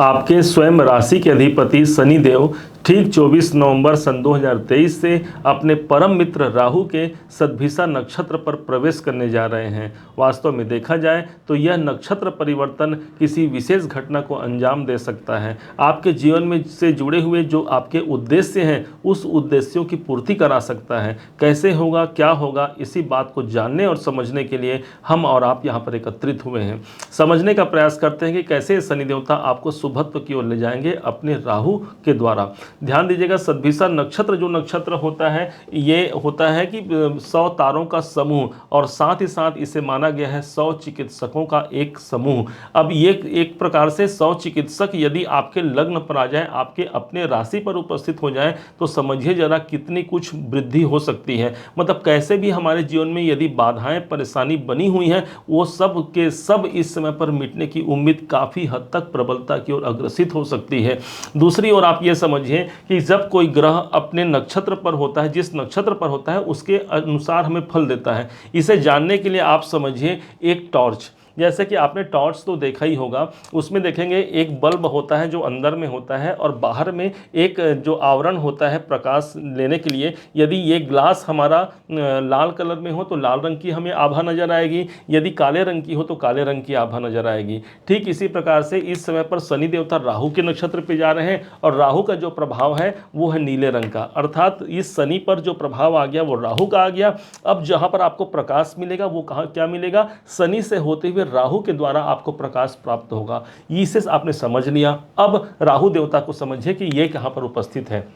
आपके स्वयं राशि के अधिपति शनिदेव ठीक 24 नवंबर सन 2023 से अपने परम मित्र राहु के सद्भिषा नक्षत्र पर प्रवेश करने जा रहे हैं। वास्तव में देखा जाए तो यह नक्षत्र परिवर्तन किसी विशेष घटना को अंजाम दे सकता है। आपके जीवन में से जुड़े हुए जो आपके उद्देश्य हैं उस उद्देश्यों की पूर्ति करा सकता है। कैसे होगा, क्या होगा, इसी बात को जानने और समझने के लिए हम और आप यहाँ पर एकत्रित हुए हैं। समझने का प्रयास करते हैं कि कैसे शनि देवता आपको शुभत्व की ओर ले जाएंगे अपने राहु के द्वारा। ध्यान दीजिएगा, सद्भिषा नक्षत्र जो नक्षत्र होता है ये होता है कि 100 तारों का समूह और साथ ही साथ इसे माना गया है 100 चिकित्सकों का एक समूह। अब ये एक प्रकार से 100 चिकित्सक यदि आपके लग्न पर आ जाए, आपके अपने राशि पर उपस्थित हो जाए तो समझिए जरा कितनी कुछ वृद्धि हो सकती है। मतलब कैसे भी हमारे जीवन में यदि बाधाएं परेशानी बनी हुई हैं वो सब के सब इस समय पर मिटने की उम्मीद काफ़ी हद तक प्रबलता की ओर अग्रसित हो सकती है। दूसरी ओर आप ये समझिए कि जब कोई ग्रह अपने नक्षत्र पर होता है, जिस नक्षत्र पर होता है उसके अनुसार हमें फल देता है। इसे जानने के लिए आप समझिए एक टॉर्च, जैसे कि आपने टॉर्च तो देखा ही होगा, उसमें देखेंगे एक बल्ब होता है जो अंदर में होता है और बाहर में एक जो आवरण होता है प्रकाश लेने के लिए। यदि ये ग्लास हमारा लाल कलर में हो तो लाल रंग की हमें आभा नजर आएगी, यदि काले रंग की हो तो काले रंग की आभा नजर आएगी। ठीक इसी प्रकार से इस समय पर शनि देवता राहु के नक्षत्र पे जा रहे हैं और राहु का जो प्रभाव है वो है नीले रंग का, अर्थात इस शनि पर जो प्रभाव आ गया वो राहु का आ गया। अब जहाँ पर आपको प्रकाश मिलेगा वो कहाँ क्या मिलेगा, शनि से होते हुए राहु के द्वारा आपको प्रकाश प्राप्त होगा। इसे आपने समझ लिया। अब राहु देवता को समझिए कि ये कहां पर उपस्थित है।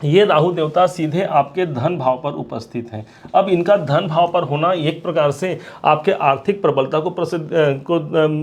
ये राहु देवता सीधे आपके धन भाव पर उपस्थित हैं। अब इनका धन भाव पर होना एक प्रकार से आपके आर्थिक प्रबलता को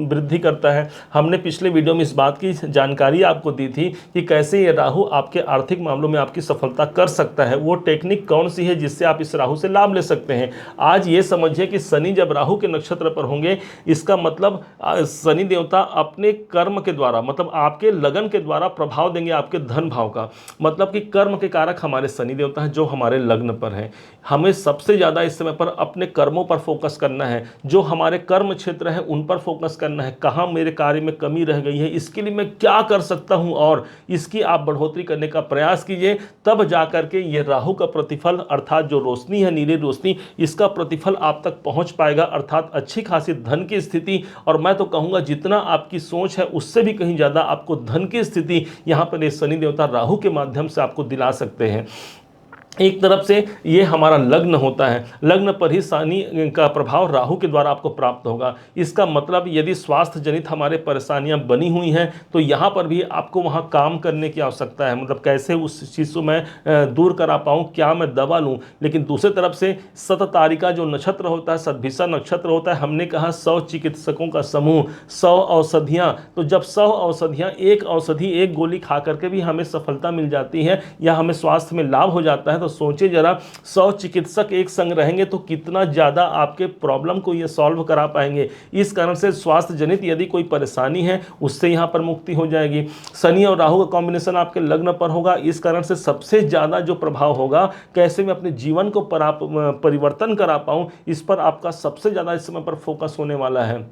वृद्धि करता है। हमने पिछले वीडियो में इस बात की जानकारी आपको दी थी कि कैसे ये राहु आपके आर्थिक मामलों में आपकी सफलता कर सकता है। वो टेक्निक कौन सी है जिससे आप इस राहु से लाभ ले सकते हैं। आज ये समझिए कि शनि जब राहु के नक्षत्र पर होंगे इसका मतलब शनि देवता अपने कर्म के द्वारा, मतलब आपके लगन के द्वारा प्रभाव देंगे आपके धन भाव का। मतलब कि कर्म के कारक हमारे शनि देवता है जो हमारे लग्न पर है। हमें सबसे ज्यादा इस समय पर अपने कर्मों पर फोकस करना है, जो हमारे कर्म क्षेत्र है उन पर फोकस करना है। कहां मेरे कार्य में कमी रह गई है, इसके लिए मैं क्या कर सकता हूं और इसकी आप बढ़ोतरी करने का प्रयास कीजिए। तब जाकर के ये राहु का प्रतिफल अर्थात जो रोशनी है, नीली रोशनी, इसका प्रतिफल आप तक पहुंच पाएगा, अर्थात अच्छी खासी धन की स्थिति। और मैं तो कहूंगा जितना आपकी सोच है उससे भी कहीं ज्यादा आपको धन की स्थिति यहां पर ये शनि देवता राहु के माध्यम से आपको दिला सकते हैं। एक तरफ से ये हमारा लग्न होता है, लग्न पर ही शनि का प्रभाव राहु के द्वारा आपको प्राप्त होगा। इसका मतलब यदि स्वास्थ्य जनित हमारे परेशानियां बनी हुई हैं तो यहाँ पर भी आपको वहाँ काम करने की आवश्यकता है। मतलब कैसे उस चीज़ को मैं दूर करा पाऊँ, क्या मैं दवा लूँ। लेकिन दूसरी तरफ से शततारिका जो नक्षत्र होता है, सद्भिषा नक्षत्र होता है, हमने कहा 100 चिकित्सकों का समूह, 100 औषधियाँ। तो जब 100 औषधियाँ, एक औषधि एक गोली खा करके भी हमें सफलता मिल जाती है या हमें स्वास्थ्य में लाभ हो जाता है, तो सोचिए जरा 100 चिकित्सक एक संग रहेंगे तो कितना ज्यादा आपके प्रॉब्लम को ये सॉल्व करा पाएंगे। इस कारण से स्वास्थ्य जनित यदि कोई परेशानी है उससे यहाँ पर मुक्ति हो जाएगी। शनि और राहु का कॉम्बिनेशन आपके लग्न पर होगा, इस कारण से सबसे ज्यादा जो प्रभाव होगा, कैसे मैं अपने जीवन को परिवर्तन करा पाऊं, इस पर आपका सबसे ज्यादा इस समय पर फोकस होने वाला है।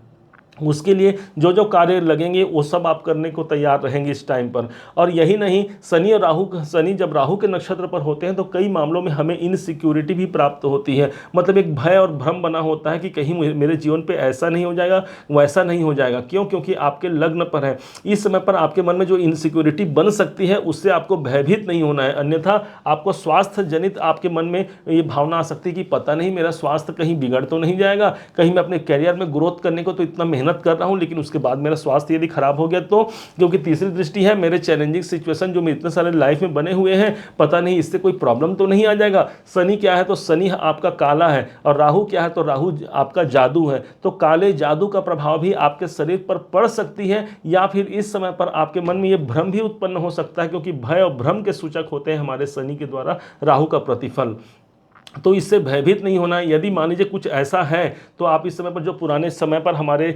उसके लिए जो जो कार्य लगेंगे वो सब आप करने को तैयार रहेंगे इस टाइम पर। और यही नहीं, शनि और राहु, शनि जब राहु के नक्षत्र पर होते हैं तो कई मामलों में हमें इनसिक्योरिटी भी प्राप्त होती है। मतलब एक भय और भ्रम बना होता है कि कहीं मेरे जीवन पे ऐसा नहीं हो जाएगा, वैसा नहीं हो जाएगा। क्यों? क्योंकि आपके लग्न पर है। इस समय पर आपके मन में जो इनसिक्योरिटी बन सकती है उससे आपको भयभीत नहीं होना है, अन्यथा आपको स्वास्थ्य जनित आपके मन में ये भावना आ सकती है कि पता नहीं मेरा स्वास्थ्य कहीं बिगड़ तो नहीं जाएगा, कहीं मैं अपने करियर में ग्रोथ करने को तो इतना मेहनत कर रहा हूं लेकिन उसके बाद मेरा स्वास्थ्य यदि खराब हो गया तो। क्योंकि तीसरी दृष्टि है मेरे चैलेंजिंग सिचुएशन जो मेरे इतने सारे लाइफ में बने हुए हैं, पता नहीं इससे कोई प्रॉब्लम तो नहीं आ जाएगा। शनि क्या है तो शनि आपका काला है और राहु क्या है तो राहु आपका जादू है। तो काले जादू का प्रभाव भी आपके शरीर पर पड़ सकती है या फिर इस समय पर आपके मन में यह भ्रम भी उत्पन्न हो सकता है, क्योंकि भय और भ्रम के सूचक होते हैं हमारे शनि के द्वारा राहु का प्रतिफल। तो इससे भयभीत नहीं होना है। यदि मान लीजिए कुछ ऐसा है तो आप इस समय पर, जो पुराने समय पर हमारे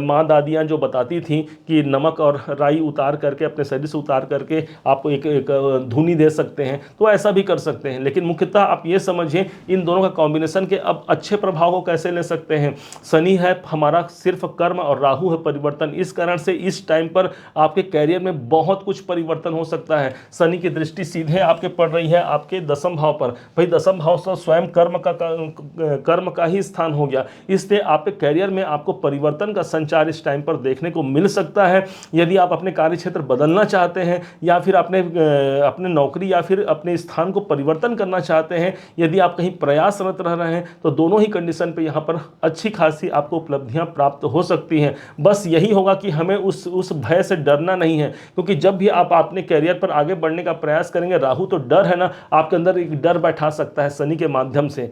माँ दादियाँ जो बताती थीं कि नमक और राई उतार करके, अपने शरीर से उतार करके आप एक धुनी दे सकते हैं, तो ऐसा भी कर सकते हैं। लेकिन मुख्यतः आप ये समझिए इन दोनों का कॉम्बिनेशन के अब अच्छे प्रभाव को कैसे ले सकते हैं। शनि है हमारा सिर्फ कर्म और राहु है परिवर्तन, इस कारण से इस टाइम पर आपके कैरियर में बहुत कुछ परिवर्तन हो सकता है। शनि की दृष्टि सीधे आपके पड़ रही है आपके दसम भाव पर। भाई दसम भाव से स्वयं कर्म का ही स्थान हो गया, इसलिए आपके करियर में आपको परिवर्तन का संचार इस टाइम पर देखने को मिल सकता है। यदि आप अपने कार्य क्षेत्र बदलना चाहते हैं या फिर अपने नौकरी या फिर अपने स्थान को परिवर्तन करना चाहते हैं, यदि आप कहीं प्रयासरत रह रहे हैं, तो दोनों ही कंडीशन पे यहाँ पर अच्छी खासी आपको उपलब्धियां प्राप्त हो सकती हैं। बस यही होगा कि हमें उस भय से डरना नहीं है, क्योंकि जब भी आप अपने करियर पर आगे बढ़ने का प्रयास करेंगे, राहु तो डर है ना, आपके अंदर एक डर बैठा सकता है शनि के माध्यम से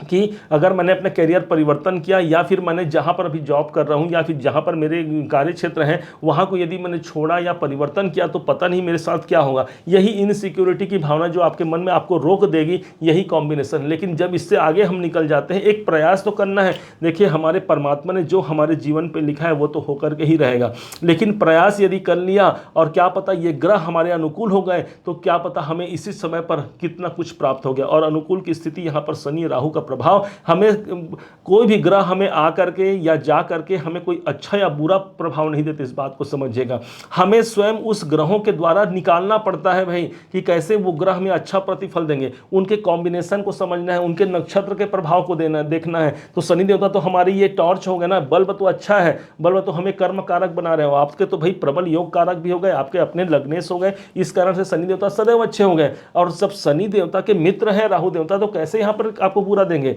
कि अगर मैंने अपने करियर परिवर्तन किया या फिर मैंने जहाँ पर अभी जॉब कर रहा हूँ या फिर जहाँ पर मेरे कार्य क्षेत्र हैं वहाँ को यदि मैंने छोड़ा या परिवर्तन किया तो पता नहीं मेरे साथ क्या होगा। यही इनसिक्योरिटी की भावना जो आपके मन में आपको रोक देगी, यही कॉम्बिनेशन। लेकिन जब इससे आगे हम निकल जाते हैं, एक प्रयास तो करना है। देखिए हमारे परमात्मा ने जो हमारे जीवन पर लिखा है वो तो होकर के ही रहेगा, लेकिन प्रयास यदि कर लिया और क्या पता ये ग्रह हमारे अनुकूल हो गए, तो क्या पता हमें इसी समय पर कितना कुछ प्राप्त हो गया। और अनुकूल की स्थिति यहाँ पर शनि राहु का प्रभाव, हमें कोई भी ग्रह हमें आकर के या जा करके हमें कोई अच्छा या बुरा प्रभाव नहीं देते, इस बात को समझिएगा। हमें स्वयं उस ग्रहों के द्वारा निकालना पड़ता है भाई कि कैसे वो ग्रह हमें अच्छा प्रतिफल देंगे, उनके कॉम्बिनेशन को समझना है, उनके नक्षत्र के प्रभाव को देखना है। तो शनि देवता तो हमारी ये टॉर्च हो गए ना, बल्ब तो अच्छा है, बल्ब तो हमें कर्म कारक बना रहे हो, आपके तो भाई प्रबल योग कारक भी हो गए, आपके अपने लग्नेश हो गए, इस कारण से शनि देवता सदैव अच्छे हो गए। और जब शनि देवता के मित्र हैं राहु देवता, तो कैसे यहाँ पर आपको पूरा देंगे।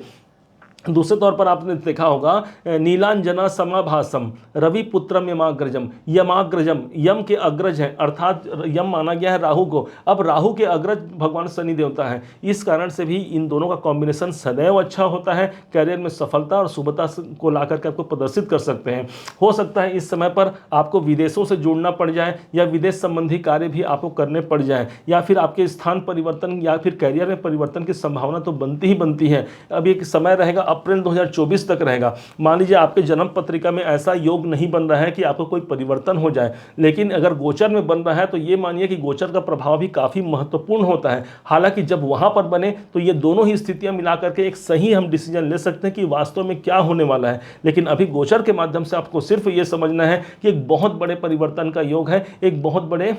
दूसरे तौर पर आपने देखा होगा नीलांजना समाभासम रवि पुत्रम यमाग्रजम, यमाग्रजम यम के अग्रज हैं, अर्थात यम माना गया है राहु को। अब राहु के अग्रज भगवान शनि देवता हैं, इस कारण से भी इन दोनों का कॉम्बिनेशन सदैव अच्छा होता है। कैरियर में सफलता और शुभता को ला करके आपको प्रदर्शित कर सकते हैं। हो सकता है इस समय पर आपको विदेशों से जुड़ना पड़ जाए या विदेश संबंधी कार्य भी आपको करने पड़ जाए, या फिर आपके स्थान परिवर्तन या फिर कैरियर में परिवर्तन की संभावना तो बनती ही बनती है। अब एक समय रहेगा अप्रैल 2024 तक रहेगा। मान लीजिए आपके जन्म पत्रिका में ऐसा योग नहीं बन रहा है कि आपको कोई परिवर्तन हो जाए, लेकिन अगर गोचर में बन रहा है तो ये मानिए कि गोचर का प्रभाव भी काफ़ी महत्वपूर्ण होता है। हालांकि जब वहाँ पर बने तो ये दोनों ही स्थितियाँ मिला करके एक सही हम डिसीजन ले सकते हैं कि वास्तव में क्या होने वाला है। लेकिन अभी गोचर के माध्यम से आपको सिर्फ ये समझना है कि एक बहुत बड़े परिवर्तन का योग है, एक बहुत बड़े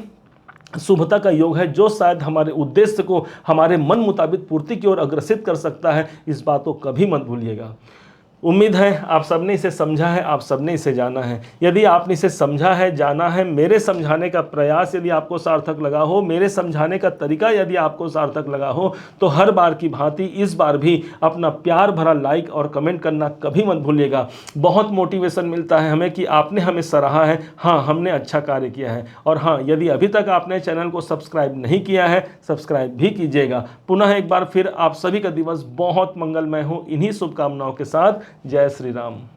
शुभता का योग है, जो शायद हमारे उद्देश्य को हमारे मन मुताबिक पूर्ति की ओर अग्रसित कर सकता है। इस बात को कभी मत भूलिएगा। उम्मीद है आप सबने इसे समझा है, आप सबने इसे जाना है। यदि आपने इसे समझा है, जाना है, मेरे समझाने का प्रयास यदि आपको सार्थक लगा हो, मेरे समझाने का तरीका यदि आपको सार्थक लगा हो, तो हर बार की भांति इस बार भी अपना प्यार भरा लाइक और कमेंट करना कभी मत भूलिएगा। बहुत मोटिवेशन मिलता है हमें कि आपने हमें सराहा है, हाँ हमने अच्छा कार्य किया है। और हाँ, यदि अभी तक आपने चैनल को सब्सक्राइब नहीं किया है, सब्सक्राइब भी कीजिएगा। पुनः एक बार फिर आप सभी का दिवस बहुत मंगलमय हो, इन्हीं शुभकामनाओं के साथ। जय श्री राम।